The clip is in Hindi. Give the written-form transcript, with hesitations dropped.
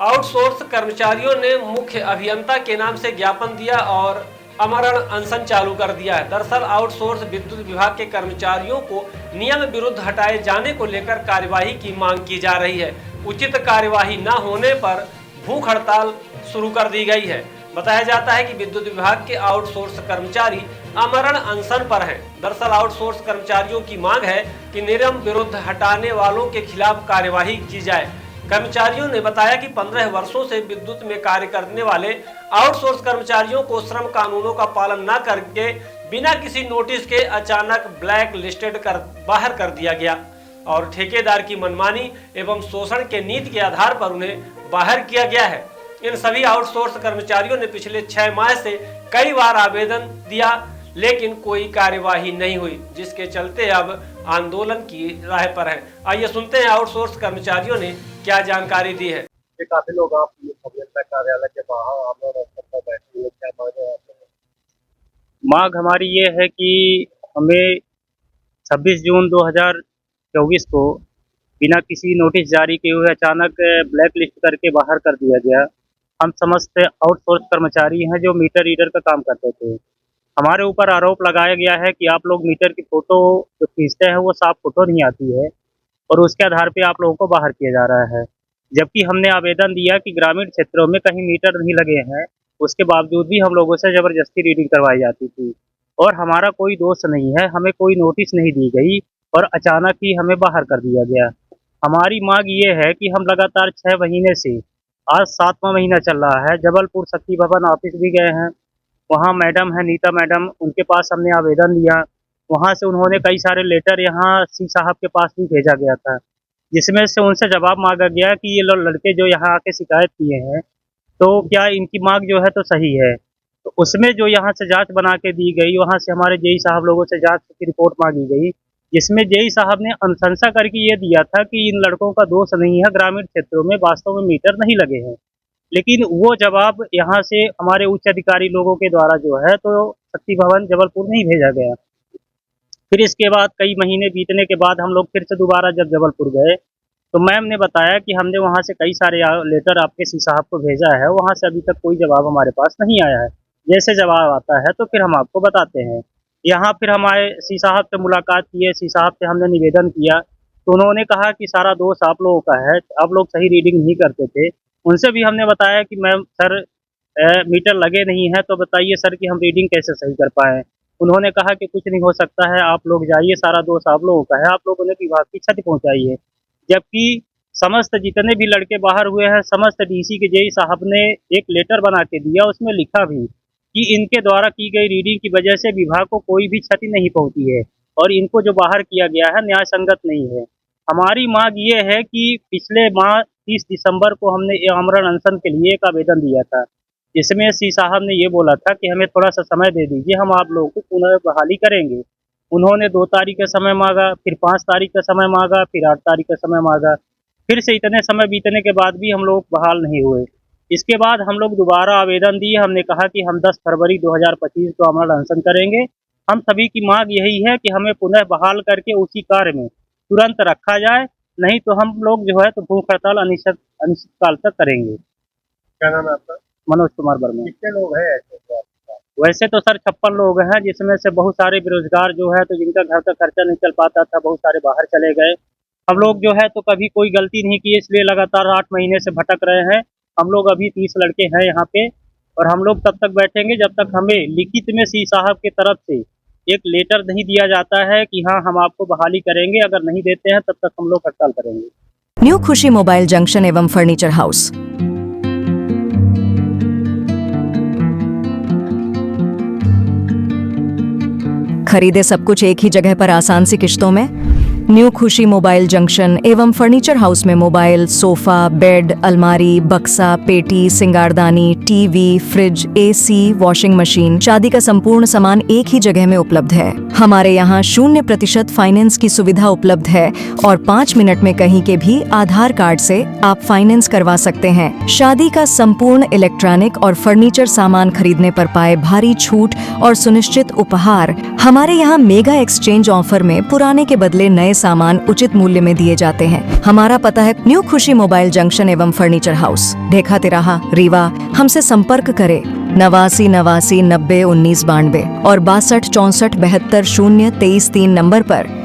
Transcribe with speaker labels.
Speaker 1: आउटसोर्स कर्मचारियों ने मुख्य अभियंता के नाम से ज्ञापन दिया और आमरण अनशन चालू कर दिया है। दरअसल आउटसोर्स विद्युत विभाग के कर्मचारियों को नियम विरुद्ध हटाए जाने को लेकर कार्यवाही की मांग की जा रही है। उचित कार्यवाही न होने पर भूख हड़ताल शुरू कर दी गई है। बताया जाता है कि विद्युत विभाग के आउटसोर्स कर्मचारी आमरण अनशन पर हैं। दरअसल आउटसोर्स कर्मचारियों की मांग है कि नियम विरुद्ध हटाने वालों के खिलाफ कार्यवाही की जाए। कर्मचारियों ने बताया कि 15 वर्षों से विद्युत में कार्य करने वाले आउटसोर्स कर्मचारियों को श्रम कानूनों का पालन न करके बिना किसी नोटिस के अचानक ब्लैक लिस्टेड कर बाहर कर दिया गया और ठेकेदार की मनमानी एवं शोषण के नीति के आधार पर उन्हें बाहर किया गया है। इन सभी आउटसोर्स कर्मचारियों ने पिछले 6 माह से कई बार आवेदन दिया, लेकिन कोई कार्यवाही नहीं हुई, जिसके चलते अब आंदोलन की राह पर है। आइए सुनते हैं आउटसोर्स कर्मचारियों ने क्या जानकारी दी है।
Speaker 2: काफी लोग आप अभियंता कार्यालय के बाहर आंदोलन पर बैठे हुए, क्या मांग हमारी ये है कि हमें 26 जून 2024 को बिना किसी नोटिस जारी किए हुए अचानक ब्लैक लिस्ट करके बाहर कर दिया गया। हम समस्त आउटसोर्स कर्मचारी हैं जो मीटर रीडर का काम करते थे। हमारे ऊपर आरोप लगाया गया है कि आप लोग मीटर की फोटो जो खींचते हैं वो साफ फोटो नहीं आती है और उसके आधार पे आप लोगों को बाहर किया जा रहा है। जबकि हमने आवेदन दिया कि ग्रामीण क्षेत्रों में कहीं मीटर नहीं लगे हैं, उसके बावजूद भी हम लोगों से ज़बरदस्ती रीडिंग करवाई जाती थी और हमारा कोई दोष नहीं है, हमें कोई नोटिस नहीं दी गई और अचानक ही हमें बाहर कर दिया गया। हमारी मांग ये है कि हम लगातार 6 महीने से आज 7वां महीना चल रहा है, जबलपुर शक्ति भवन ऑफिस भी गए हैं, वहाँ मैडम है नीता मैडम, उनके पास हमने आवेदन दिया। वहाँ से उन्होंने कई सारे लेटर यहाँ सी साहब के पास भी भेजा गया था, जिसमें से उनसे जवाब मांगा गया कि ये लड़के जो यहाँ आके शिकायत किए हैं तो क्या इनकी मांग जो है तो सही है। तो उसमें जो यहाँ से जांच बना के दी गई, वहाँ से हमारे जेई साहब लोगों से जांच की रिपोर्ट मांगी गई, जिसमें जेई साहब ने अनुशंसा करके ये दिया था कि इन लड़कों का दोष नहीं है, ग्रामीण क्षेत्रों में वास्तव में मीटर नहीं लगे हैं। लेकिन वो जवाब यहाँ से हमारे उच्च अधिकारी लोगों के द्वारा जो है तो शक्ति भवन जबलपुर नहीं भेजा गया। फिर इसके बाद कई महीने बीतने के बाद हम लोग फिर से दोबारा जब जबलपुर गए तो मैम ने बताया कि हमने वहाँ से कई सारे लेटर आपके सी साहब को भेजा है, वहाँ से अभी तक कोई जवाब हमारे पास नहीं आया है। जैसे जवाब आता है तो फिर हम आपको बताते हैं। यहाँ फिर हमारे सी साहब से मुलाकात की है, सी साहब से हमने निवेदन किया तो उन्होंने कहा कि सारा दोष आप लोगों का है, आप लोग सही रीडिंग नहीं करते थे। उनसे भी हमने बताया कि मैम सर मीटर लगे नहीं है तो बताइए सर कि हम रीडिंग कैसे सही कर पाएँ। उन्होंने कहा कि कुछ नहीं हो सकता है, आप लोग जाइए, सारा दोष आप लोगों का है, आप लोगों ने विभाग की क्षति पहुँचाई है। जबकि समस्त जितने भी लड़के बाहर हुए हैं, समस्त डीसी के जेई साहब ने एक लेटर बना के दिया, उसमें लिखा भी कि इनके द्वारा की गई रीडिंग की वजह से विभाग को कोई भी क्षति नहीं पहुंची है और इनको जो बाहर किया गया है न्याय संगत नहीं है। हमारी मांग ये है कि पिछले माह 30 दिसंबर को हमने आमरण अनशन के लिए एक आवेदन दिया था, जिसमें सी साहब ने ये बोला था कि हमें थोड़ा सा समय दे दीजिए, हम आप लोगों को पुनः बहाली करेंगे। उन्होंने 2 तारीख का समय मांगा, फिर 5 तारीख का समय मांगा, फिर 8 तारीख का समय मांगा। फिर से इतने समय बीतने के बाद भी हम लोग बहाल नहीं हुए। इसके बाद हम लोग दोबारा आवेदन दिए, हमने कहा कि हम 10 फरवरी 2025 को आमरण अनशन करेंगे। हम सभी की मांग यही है कि हमें पुनः बहाल करके उसी कार्य में तुरंत रखा जाए, नहीं तो हम लोग जो है तो भूख हड़ताल अनिश्चितकाल तक करेंगे। क्या नाम है आपका? मनोज कुमार वर्मा। कितने लोग हैं ऐसे? वैसे तो सर 56 लोग हैं, जिसमें से बहुत सारे बेरोजगार जो है तो जिनका घर का खर्चा नहीं चल पाता था, बहुत सारे बाहर चले गए। हम लोग जो है तो कभी कोई गलती नहीं की, इसलिए लगातार 8 महीने से भटक रहे हैं। हम लोग अभी 30 लड़के हैं यहाँ पे और हम लोग तब तक बैठेंगे जब तक हमें लिखित में सी साहब की तरफ से एक लेटर नहीं दिया जाता है कि हाँ हम आपको बहाली करेंगे। अगर नहीं देते हैं तब तक हम लोग हड़ताल करेंगे।
Speaker 3: न्यू खुशी मोबाइल जंक्शन एवं फर्नीचर हाउस। खरीदे सब कुछ एक ही जगह पर आसान सी किश्तों में। न्यू खुशी मोबाइल जंक्शन एवं फर्नीचर हाउस में मोबाइल, सोफा, बेड, अलमारी, बक्सा, पेटी, सिंगारदानी, TV, fridge, AC, washing machine, शादी का संपूर्ण सामान एक ही जगह में उपलब्ध है। हमारे यहाँ 0% फाइनेंस की सुविधा उपलब्ध है और 5 मिनट में कहीं के भी आधार कार्ड से आप फाइनेंस करवा सकते हैं। शादी का संपूर्ण इलेक्ट्रॉनिक और फर्नीचर सामान खरीदने पर पाए भारी छूट और सुनिश्चित उपहार। हमारे यहाँ मेगा एक्सचेंज ऑफर में पुराने के बदले नए सामान उचित मूल्य में दिए जाते हैं। हमारा पता है न्यू खुशी मोबाइल जंक्शन एवं फर्नीचर हाउस, ढेका तिराहा, रीवा। हमसे संपर्क करें 89 90 19 92 और 62 64 72 0 23 3 नंबर पर।